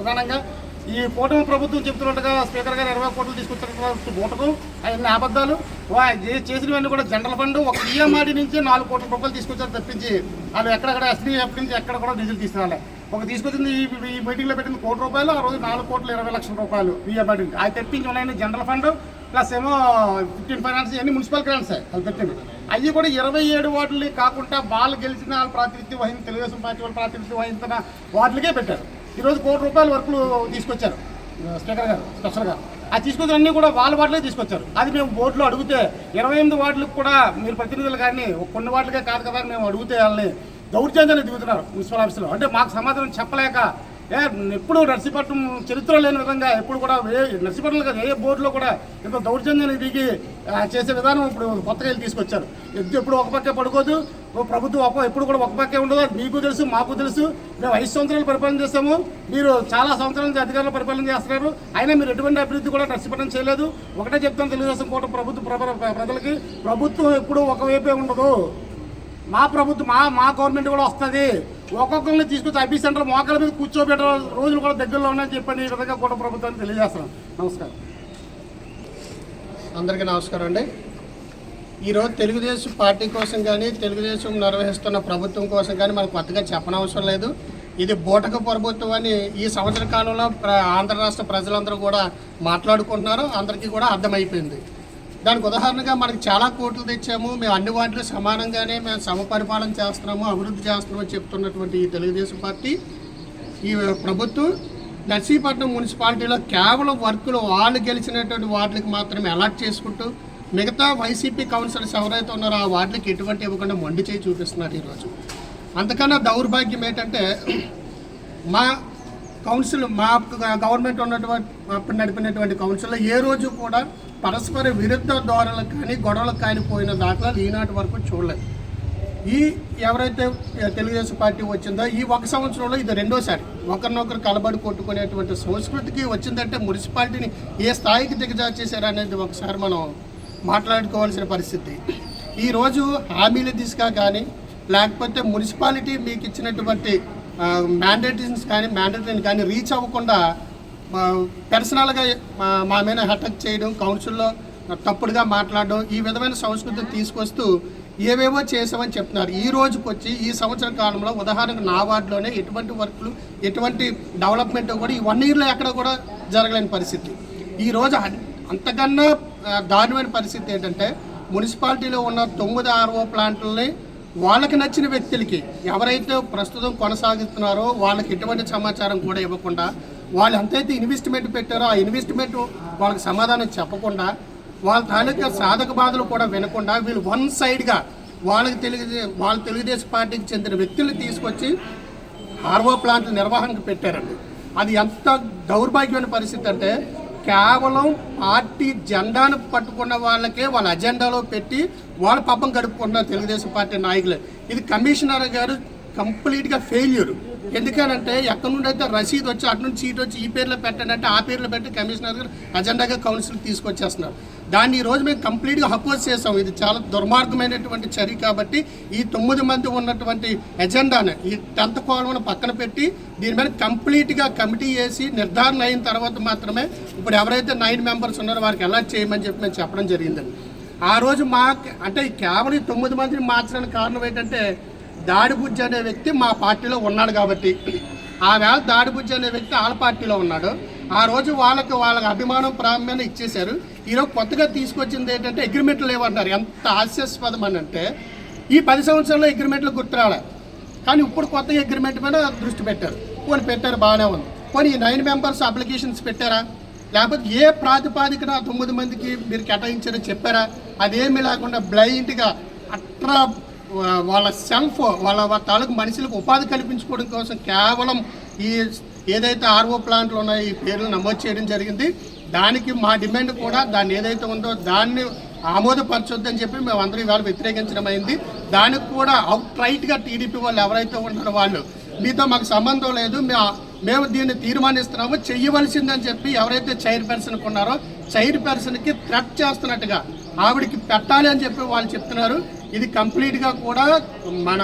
ప్రధానంగా ఈ కూటమి ప్రభుత్వం చెప్తున్నట్టుగా స్పీకర్ గారు 20 కోట్లు తీసుకొచ్చినట్టు బూటకు అవన్నీ అబద్ధాలు. చేసినవన్నీ కూడా జనరల్ ఫండ్ ఒక ఈఎంఆర్డీ నుంచి 4 కోట్ల రూపాయలు తీసుకొచ్చారు తప్పించి వాళ్ళు ఎక్కడెక్కడ ఎస్డీఎఫ్ నుంచి ఎక్కడ కూడా నిధులు తీసుకురాలే. ఒక తీసుకొచ్చింది ఈ మీటింగ్లో పెట్టింది ₹1 కోటి, ఆ రోజు 4,20,00,000 ఈఎంఆర్డీ అది తెప్పించి ఉన్నాయని జనరల్ ఫండ్ ప్లస్ ఏమో 15 ఫైనాన్స్ అన్ని మున్సిపల్ గ్రాంట్స్ అది పెట్టింది. అవి కూడా 27 వార్డులు కాకుండా వాళ్ళు గెలిచిన వాళ్ళు ప్రాతినిధ్యం వహించిన తెలుగుదేశం పార్టీ వాళ్ళు ప్రాతినిధ్యం వహించిన వార్డులకే పెట్టారు. ఈరోజు ₹1 కోటి వర్కులు తీసుకొచ్చారు స్పీకర్ గారు స్పెషల్గా. అది తీసుకొచ్చిన అన్నీ కూడా వాళ్ళ వార్డులే తీసుకొచ్చారు. అది మేము బోర్డులో అడిగితే 28 వార్డులకు కూడా మీరు ప్రతినిధులు కానీ కొన్ని వార్డులకే కాదు కదా మేము అడిగితే వాళ్ళని దౌర్జన్యాన్ని దిగుతున్నారు మున్సిపల్ ఆఫీసులో. అంటే మాకు సమాధానం చెప్పలేక ఎప్పుడు నర్సీపట్నం చరిత్ర లేని విధంగా ఎప్పుడు కూడా నర్సీపట్నంలో కాదు ఏ బోర్డులో కూడా ఇంత దౌర్జన్యాన్ని దిగి చేసే విధానం ఇప్పుడు కొత్తగా తీసుకొచ్చారు. ఎప్పుడు ఒక పక్కే పడుకోదు ప్రభుత్వం, ఎప్పుడు కూడా ఒక పక్కే ఉండదు. మీకు తెలుసు మాకు తెలుసు. మేము 5 సంవత్సరాలు పరిపాలన చేస్తాము, మీరు చాలా సంవత్సరాల నుంచి అధికారులు పరిపాలన చేస్తున్నారు. అయినా మీరు ఎటువంటి అభివృద్ధి కూడా నర్సీపట్నం చేయలేదు. ఒకటే చెప్తాను తెలుగుదేశం కూటమి ప్రజలకి, ప్రభుత్వం ఎప్పుడు ఒకవైపే ఉండదు. మా ప్రభుత్వం మా గవర్నమెంట్ కూడా వస్తుంది. ఒక్కొక్కరిని తీసుకొచ్చి ఐబీ సెంటర్ మోకాల మీద కూర్చోబెట్టే రోజులు కూడా దగ్గరలో ఉన్నాయని చెప్పని ఈ విధంగా కూడా ప్రభుత్వాన్ని తెలియజేస్తున్నాను. నమస్కారం. అందరికీ నమస్కారం అండి. ఈరోజు తెలుగుదేశం పార్టీ కోసం కానీ తెలుగుదేశం నిర్వహిస్తున్న ప్రభుత్వం కోసం కానీ మనకు కొత్తగా చెప్పనవసరం లేదు. ఇది బూటక ప్రభుత్వం అని ఈ సంవత్సర కాలంలో ఆంధ్ర రాష్ట్ర ప్రజలందరూ కూడా మాట్లాడుకుంటున్నారు. అందరికీ కూడా అర్థమైపోయింది. దానికి ఉదాహరణగా మనకి చాలా కోట్లు తెచ్చాము, మేము అన్ని వాటిలో సమానంగానే మేము సమపరిపాలన చేస్తున్నాము, అభివృద్ధి చేస్తున్నామని చెప్తున్నటువంటి ఈ తెలుగుదేశం పార్టీ ఈ ప్రభుత్వం నర్సీపట్నం మున్సిపాలిటీలో కేవలం వర్కులు వాళ్ళు గెలిచినటువంటి వార్డులకు మాత్రమే అలాట్ చేసుకుంటూ మిగతా వైసీపీ కౌన్సిలర్స్ ఎవరైతే ఉన్నారో ఆ వార్డులకు ఎటువంటి ఇవ్వకుండా మొండి చేయి చూపిస్తున్నారు ఈరోజు. అంతకన్నా దౌర్భాగ్యం ఏంటంటే మా కౌన్సిల్ మా గవర్నమెంట్ ఉన్నటువంటి నడిపినటువంటి కౌన్సిల్లో ఏ రోజు కూడా పరస్పర విరుద్ధ ధోరణులకు కానీ గొడవలకు కానీ పోయిన దాఖలాలు ఈనాటి వరకు చూడలేదు. ఈ ఎవరైతే తెలుగుదేశం పార్టీ వచ్చిందో ఈ 1 సంవత్సరంలో ఇది రెండోసారి ఒకరినొకరు కలబడి కొట్టుకునేటువంటి సంస్కృతికి వచ్చిందంటే మున్సిపాలిటీని ఏ స్థాయికి దిగజార్చేశారనేది ఒకసారి మనం మాట్లాడుకోవాల్సిన పరిస్థితి. ఈరోజు హామీల దిశగా కానీ లేకపోతే మున్సిపాలిటీ మీకు ఇచ్చినటువంటి మ్యాండేటరీని కానీ రీచ్ అవ్వకుండా పర్సనల్గా మా మీద అటాక్ చేయడం, కౌన్సిల్లో తప్పుడుగా మాట్లాడడం, ఈ విధమైన సంస్కృతిని తీసుకొస్తూ ఏవేవో చేసామని చెప్తున్నారు. ఈ రోజుకి వచ్చి ఈ సంవత్సర కాలంలో ఉదాహరణకు నా వార్డులోనే ఎటువంటి వర్కులు ఎటువంటి డెవలప్మెంట్ కూడా ఈ 1 ఇయర్లో ఎక్కడ కూడా జరగలేని పరిస్థితి. ఈరోజు అంతకన్నా దారుణమైన పరిస్థితి ఏంటంటే మున్సిపాలిటీలో ఉన్న 9 RO ప్లాంట్లని వాళ్ళకి నచ్చిన వ్యక్తులకి ఎవరైతే ప్రస్తుతం కొనసాగిస్తున్నారో వాళ్ళకి ఎటువంటి సమాచారం కూడా ఇవ్వకుండా, వాళ్ళు ఎంతైతే ఇన్వెస్ట్మెంట్ పెట్టారో ఆ ఇన్వెస్ట్మెంట్ వాళ్ళకి సమాధానం చెప్పకుండా, వాళ్ళ తాలూకా సాధక బాధలు కూడా వినకుండా వీళ్ళు వన్ సైడ్గా వాళ్ళ తెలుగుదేశం పార్టీకి చెందిన వ్యక్తులు తీసుకొచ్చి RO ప్లాంట్ల నిర్వహణకు పెట్టారండి. అది ఎంత దౌర్భాగ్యమైన పరిస్థితి అంటే కేవలం పార్టీ జెండాను పట్టుకున్న వాళ్ళకే వాళ్ళ అజెండాలో పెట్టి వాళ్ళ పాపం గడుపుకుంటున్నారు తెలుగుదేశం పార్టీ నాయకులు. ఇది కమిషనర్ గారు కంప్లీట్గా ఫెయిల్యూర్. ఎందుకనంటే ఎక్కడి నుండి అయితే రసీదు వచ్చి అటు నుంచి సీట్ వచ్చి ఈ పేర్లో పెట్టండి అంటే ఆ పేర్లో పెట్టి కమిషనర్ గారు అజెండాగా కౌన్సిల్ తీసుకొచ్చేస్తున్నారు. దాన్ని ఈరోజు మేము కంప్లీట్గా అపోజ్ చేసాం. ఇది చాలా దుర్మార్గమైనటువంటి చర్య కాబట్టి ఈ 9 మంది ఉన్నటువంటి ఎజెండాను ఈ 10th కాలంలో పక్కన పెట్టి దీని మీద కంప్లీట్గా కమిటీ వేసి నిర్ధారణ అయిన తర్వాత మాత్రమే ఇప్పుడు ఎవరైతే 9 మెంబర్స్ ఉన్నారో వారికి ఎలా చేయమని చెప్పి మేము చెప్పడం జరిగిందండి. ఆ రోజు అంటే కేవలం 9 మందిని మార్చడానికి కారణం ఏంటంటే దాడిబుజ్జి అనే వ్యక్తి మా పార్టీలో ఉన్నాడు కాబట్టి, ఆ వేళ దాడిబుజ్జి అనే వ్యక్తి వాళ్ళ పార్టీలో ఉన్నాడు. ఆ రోజు వాళ్ళకి అభిమానం ప్రారంభంగా ఇచ్చేశారు. ఈరోజు కొత్తగా తీసుకొచ్చింది ఏంటంటే అగ్రిమెంట్లు లేవన్నారు. ఎంత హాస్యాస్పదం అని అంటే ఈ 10 సంవత్సరాల్లో అగ్రిమెంట్లు గుర్తురాలే, కానీ ఇప్పుడు కొత్తగా అగ్రిమెంట్ మీద దృష్టి పెట్టారు. పోనీ పెట్టారు, బాగానే ఉంది. పోనీ ఈ 9 మెంబర్స్ అప్లికేషన్స్ పెట్టారా? లేకపోతే ఏ ప్రాతిపాదికన 9 మందికి మీరు కేటాయించారో చెప్పారా? అదేమీ లేకుండా బ్లైండ్గా అట్రా వాళ్ళ వాళ్ళ తాలూకు మనుషులకు ఉపాధి కల్పించుకోవడం కోసం కేవలం ఈ ఏదైతే RO ప్లాంట్లు ఉన్నాయో ఈ పేర్లు నమోదు చేయడం జరిగింది. దానికి మా డిమాండ్ కూడా దాన్ని ఏదైతే ఉందో దాన్ని ఆమోదపరచొద్దని చెప్పి మేము అందరూ ఇవాళ వ్యతిరేకించడం అయింది. దానికి కూడా అవుట్ రైట్గా టీడీపీ వాళ్ళు ఎవరైతే ఉన్నారో వాళ్ళు మీతో మాకు సంబంధం లేదు, మేము దీన్ని తీర్మానిస్తున్నాము చెయ్యవలసిందని చెప్పి ఎవరైతే చైర్పర్సన్కి ఉన్నారో చైర్పర్సన్కి థ్రెట్ చేస్తున్నట్టుగా ఆవిడికి పెట్టాలి అని చెప్పి వాళ్ళు చెప్తున్నారు. ఇది కంప్లీట్గా కూడా మన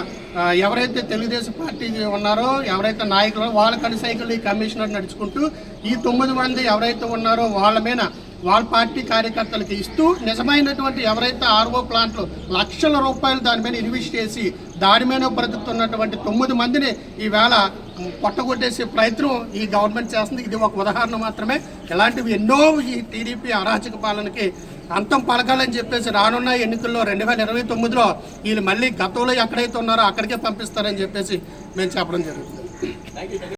ఎవరైతే తెలుగుదేశం పార్టీ ఉన్నారో, ఎవరైతే నాయకులు వాళ్ళ కనుసైకిల్ ఈ కమిషనర్ నడుచుకుంటూ ఈ 9 మంది ఎవరైతే ఉన్నారో వాళ్ళ మీద వాళ్ళ పార్టీ కార్యకర్తలకి ఇస్తూ నిజమైనటువంటి ఎవరైతే ఆర్ఓ ప్లాంట్లు లక్షల రూపాయలు దాని మీద ఇన్వెస్ట్ చేసి దాని మీద బ్రతుకుతున్నటువంటి 9 మందిని ఈవేళ పొట్టగొట్టేసే ప్రయత్నం ఈ గవర్నమెంట్ చేస్తుంది. ఇది ఒక ఉదాహరణ మాత్రమే. ఇలాంటివి ఎన్నో ఈ టీడీపీ అరాచక పాలనకి అంతం పలకాలని చెప్పేసి రానున్న ఎన్నికల్లో 2029లో వీళ్ళు మళ్ళీ గతంలో ఎక్కడైతే ఉన్నారో అక్కడికే పంపిస్తారని చెప్పేసి మేము చెప్పడం జరుగుతుంది.